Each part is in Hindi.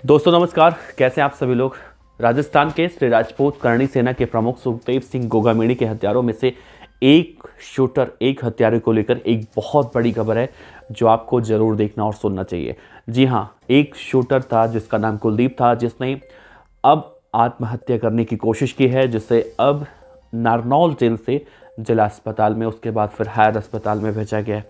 दोस्तों नमस्कार, कैसे हैं आप सभी लोग। राजस्थान के श्री राजपूत करणी सेना के प्रमुख सुखदेव सिंह गोगामेड़ी के हत्यारों में से एक हत्यारे को लेकर एक बहुत बड़ी खबर है जो आपको जरूर देखना और सुनना चाहिए। जी हाँ, एक शूटर था जिसका नाम कुलदीप था, जिसने अब आत्महत्या करने की कोशिश की है, जिसे अब नारनौल जेल से जिला अस्पताल में, उसके बाद फिर हायर अस्पताल में भेजा गया है।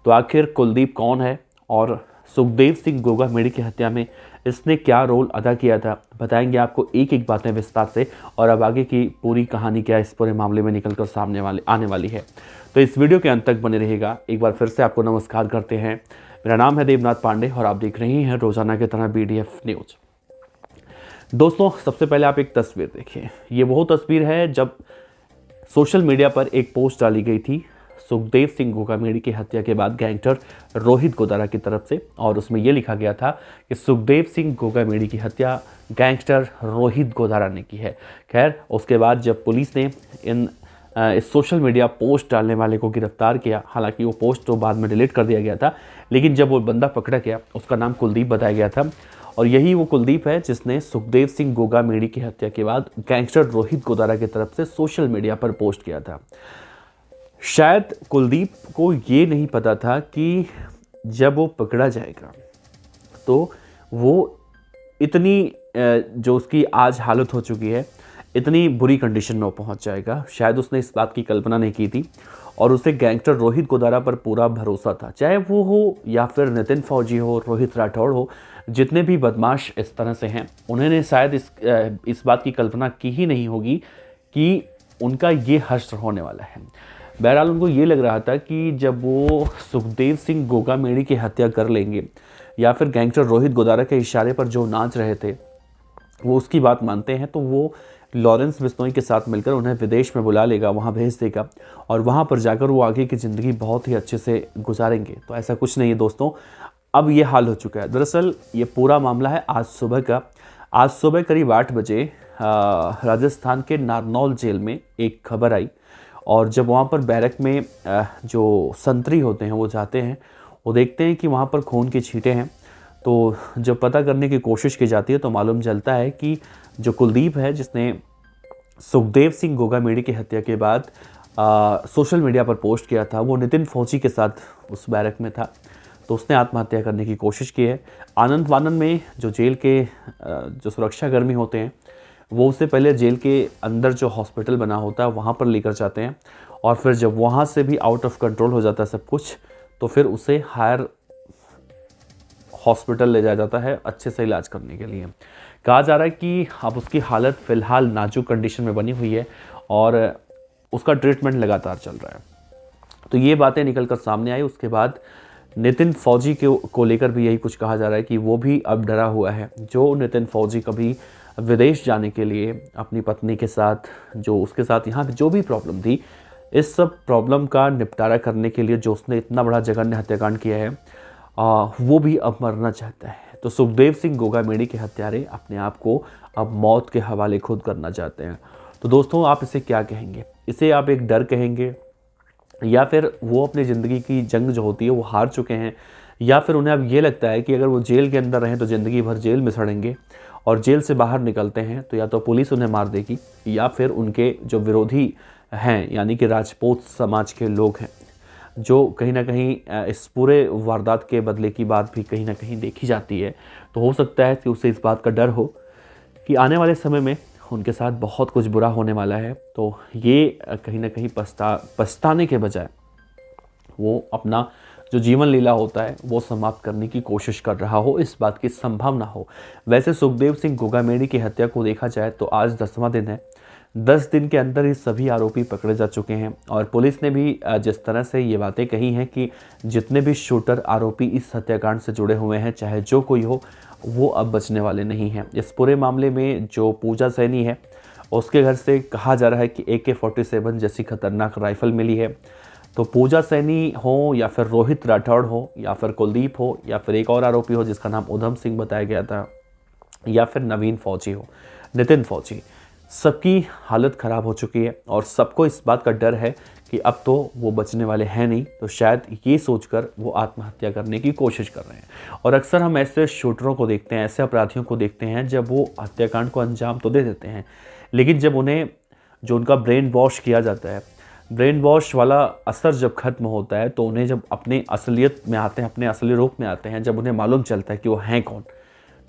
तो आखिर कुलदीप कौन है और सुखदेव सिंह गोगामेड़ी की हत्या में इसने क्या रोल अदा किया था, बताएंगे आपको एक एक बातें विस्तार से। और अब आगे की पूरी कहानी क्या इस पूरे मामले में निकल कर आने वाली है, तो इस वीडियो के अंत तक बने रहेगा। एक बार फिर से आपको नमस्कार करते हैं। मेरा नाम है देवनाथ पांडे और आप देख रहे हैं रोजाना की तरह BDF न्यूज। दोस्तों सबसे पहले आप एक तस्वीर देखिए। ये वो तस्वीर है जब सोशल मीडिया पर एक पोस्ट डाली गई थी सुखदेव सिंह गोगामेड़ी की हत्या के बाद गैंगस्टर रोहित गोदारा की तरफ से, और उसमें यह लिखा गया था कि सुखदेव सिंह गोगामेड़ी की हत्या गैंगस्टर रोहित गोदारा ने की है। खैर, उसके बाद जब पुलिस ने इस सोशल मीडिया पोस्ट डालने वाले को गिरफ्तार किया, हालांकि वो पोस्ट तो बाद में डिलीट कर दिया गया था, लेकिन जब वो बंदा पकड़ा गया उसका नाम कुलदीप बताया गया था। और यही वो कुलदीप है जिसने सुखदेव सिंह गोगामेड़ी की हत्या के बाद गैंगस्टर रोहित गोदारा की तरफ से सोशल मीडिया पर पोस्ट किया था। शायद कुलदीप को ये नहीं पता था कि जब वो पकड़ा जाएगा तो वो इतनी जो उसकी आज हालत हो चुकी है, इतनी बुरी कंडीशन में पहुंच जाएगा। शायद उसने इस बात की कल्पना नहीं की थी और उसे गैंगस्टर रोहित गोदारा पर पूरा भरोसा था, चाहे वो हो या फिर नितिन फौजी हो, रोहित राठौड़ हो, जितने भी बदमाश इस तरह से हैं, उन्होंने शायद इस बात की कल्पना की ही नहीं होगी कि उनका ये हश्र होने वाला है। बहरहाल उनको ये लग रहा था कि जब वो सुखदेव सिंह गोगामेड़ी की हत्या कर लेंगे या फिर गैंगस्टर रोहित गोदारा के इशारे पर जो नाच रहे थे वो उसकी बात मानते हैं, तो वो लॉरेंस बिश्नोई के साथ मिलकर उन्हें विदेश में बुला लेगा, वहाँ भेज देगा और वहाँ पर जाकर वो आगे की ज़िंदगी बहुत ही अच्छे से गुजारेंगे। तो ऐसा कुछ नहीं है दोस्तों, अब ये हाल हो चुका है। दरअसल ये पूरा मामला है आज सुबह का। आज सुबह करीब 8 बजे राजस्थान के नारनौल जेल में एक खबर आई, और जब वहाँ पर बैरक में जो संतरी होते हैं वो जाते हैं, वो देखते हैं कि वहाँ पर खून की छींटें हैं। तो जब पता करने की कोशिश की जाती है तो मालूम चलता है कि जो कुलदीप है, जिसने सुखदेव सिंह गोगामेड़ी की हत्या के बाद सोशल मीडिया पर पोस्ट किया था, वो नितिन फौजी के साथ उस बैरक में था। तो उसने आत्महत्या करने की कोशिश की है। आनंद वानन में जो जेल के जो सुरक्षाकर्मी होते हैं वो उससे पहले जेल के अंदर जो हॉस्पिटल बना होता है वहाँ पर लेकर जाते हैं, और फिर जब वहाँ से भी आउट ऑफ कंट्रोल हो जाता है सब कुछ, तो फिर उसे हायर हॉस्पिटल ले जाया जाता है अच्छे से इलाज करने के लिए। कहा जा रहा है कि अब उसकी हालत फ़िलहाल नाजुक कंडीशन में बनी हुई है और उसका ट्रीटमेंट लगातार चल रहा है। तो ये बातें निकल कर सामने आई। उसके बाद नितिन फौजी को लेकर भी यही कुछ कहा जा रहा है कि वो भी अब डरा हुआ है। जो नितिन फौजी कभी विदेश जाने के लिए अपनी पत्नी के साथ, जो उसके साथ यहाँ जो भी प्रॉब्लम थी, इस सब प्रॉब्लम का निपटारा करने के लिए जो उसने इतना बड़ा जघन्य हत्याकांड किया है, वो भी अब मरना चाहता है। तो सुखदेव सिंह गोगामेड़ी के हत्यारे अपने आप को अब मौत के हवाले खुद करना चाहते हैं। तो दोस्तों आप इसे क्या कहेंगे? इसे आप एक डर कहेंगे, या फिर वो अपनी ज़िंदगी की जंग जो होती है वो हार चुके हैं, या फिर उन्हें अब ये लगता है कि अगर वो जेल के अंदर रहें तो ज़िंदगी भर जेल में सड़ेंगे, और जेल से बाहर निकलते हैं तो या तो पुलिस उन्हें मार देगी, या फिर उनके जो विरोधी हैं यानी कि राजपूत समाज के लोग हैं, जो कहीं ना कहीं इस पूरे वारदात के बदले की बात भी कहीं ना कहीं देखी जाती है, तो हो सकता है कि उसे इस बात का डर हो कि आने वाले समय में उनके साथ बहुत कुछ बुरा होने वाला है। तो ये कहीं ना कहीं पछताने के बजाय वो अपना जो जीवन लीला होता है वो समाप्त करने की कोशिश कर रहा हो, इस बात की संभावना हो। वैसे सुखदेव सिंह गोगामेड़ी की हत्या को देखा जाए तो आज 10वां दिन है। 10 दिन के अंदर ही सभी आरोपी पकड़े जा चुके हैं, और पुलिस ने भी जिस तरह से ये बातें कही हैं कि जितने भी शूटर आरोपी इस हत्याकांड से जुड़े हुए हैं, चाहे जो कोई हो, वो अब बचने वाले नहीं हैं। इस पूरे मामले में जो पूजा सैनी है, उसके घर से कहा जा रहा है कि AK-47 जैसी खतरनाक राइफल मिली है। तो पूजा सैनी हो या फिर रोहित राठौड़ हो या फिर कुलदीप हो या फिर एक और आरोपी हो जिसका नाम उधम सिंह बताया गया था, या फिर नवीन फौजी हो, नितिन फौजी, सबकी हालत ख़राब हो चुकी है और सबको इस बात का डर है कि अब तो वो बचने वाले हैं नहीं, तो शायद ये सोचकर वो आत्महत्या करने की कोशिश कर रहे हैं। और अक्सर हम ऐसे शूटरों को देखते हैं, ऐसे अपराधियों को देखते हैं जब वो हत्याकांड को अंजाम तो दे देते हैं, लेकिन जब उन्हें जो उनका ब्रेन वॉश किया जाता है, ब्रेन वॉश वाला असर जब खत्म होता है, तो उन्हें जब अपने असलियत में आते हैं, अपने असली रूप में आते हैं, जब उन्हें मालूम चलता है कि वो हैं कौन,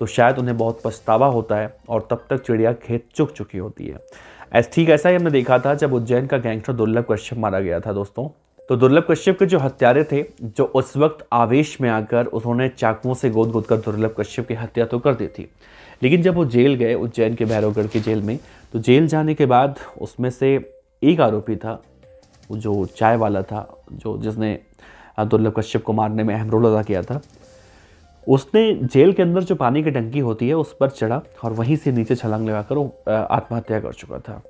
तो शायद उन्हें बहुत पछतावा होता है और तब तक चिड़िया खेत चुग चुकी होती है। ठीक ऐसा ही हमने देखा था जब उज्जैन का गैंगस्टर दुर्लभ कश्यप मारा गया था दोस्तों। तो दुर्लभ कश्यप के जो हत्यारे थे, जो उस वक्त आवेश में आकर उन्होंने चाकुओं से गोद गोद कर दुर्लभ कश्यप की हत्या तो कर दी थी, लेकिन जब वो जेल गए उज्जैन के भैरवगढ़ की जेल में, तो जेल जाने के बाद उसमें से एक आरोपी था, जो चाय वाला था, जिसने दुर्लभ कश्यप को मारने में अहम रोल अदा किया था, उसने जेल के अंदर जो पानी की टंकी होती है उस पर चढ़ा और वहीं से नीचे छलांग लगाकर वो आत्महत्या कर चुका था।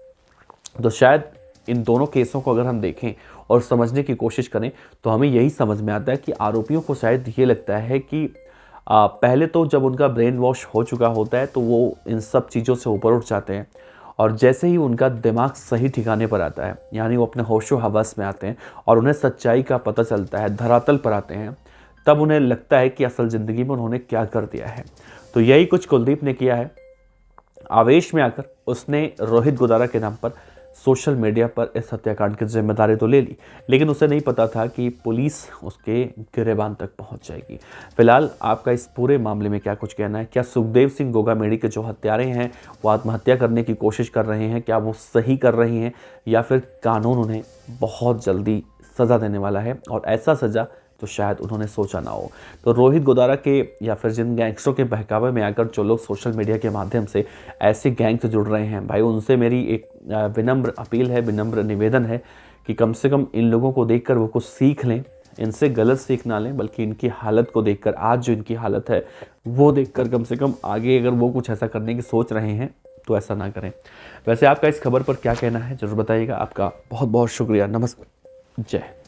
तो शायद इन दोनों केसों को अगर हम देखें और समझने की कोशिश करें, तो हमें यही समझ में आता है कि आरोपियों को शायद ये लगता है कि पहले तो जब उनका ब्रेन वॉश हो चुका होता है तो वो इन सब चीज़ों से ऊपर उठ जाते हैं, और जैसे ही उनका दिमाग सही ठिकाने पर आता है, यानी वो अपने होशो हवस में आते हैं और उन्हें सच्चाई का पता चलता है, धरातल पर आते हैं, तब उन्हें लगता है कि असल ज़िंदगी में उन्होंने क्या कर दिया है। तो यही कुछ कुलदीप ने किया है। आवेश में आकर उसने रोहित गोदारा के नाम पर सोशल मीडिया पर इस हत्याकांड की जिम्मेदारी तो ले ली, लेकिन उसे नहीं पता था कि पुलिस उसके गिरेबान तक पहुंच जाएगी। फिलहाल आपका इस पूरे मामले में क्या कुछ कहना है? क्या सुखदेव सिंह गोगामेड़ी के जो हत्यारे हैं वो आत्महत्या करने की कोशिश कर रहे हैं? क्या वो सही कर रहे हैं, या फिर कानून उन्हें बहुत जल्दी सज़ा देने वाला है, और ऐसा सज़ा तो शायद उन्होंने सोचा ना हो? तो रोहित गोदारा के या फिर जिन गैंगस्टरों के बहकावे में आकर जो लोग सोशल मीडिया के माध्यम से ऐसे गैंग से जुड़ रहे हैं, भाई उनसे मेरी एक विनम्र अपील है, विनम्र निवेदन है कि कम से कम इन लोगों को देखकर वो कुछ सीख लें, इनसे गलत सीख ना लें, बल्कि इनकी हालत को देखकर, आज जो इनकी हालत है वो देखकर कम से कम आगे अगर वो कुछ ऐसा करने की सोच रहे हैं तो ऐसा ना करें। वैसे आपका इस खबर पर क्या कहना है ज़रूर बताइएगा। आपका बहुत बहुत शुक्रिया। नमस्कार, जय।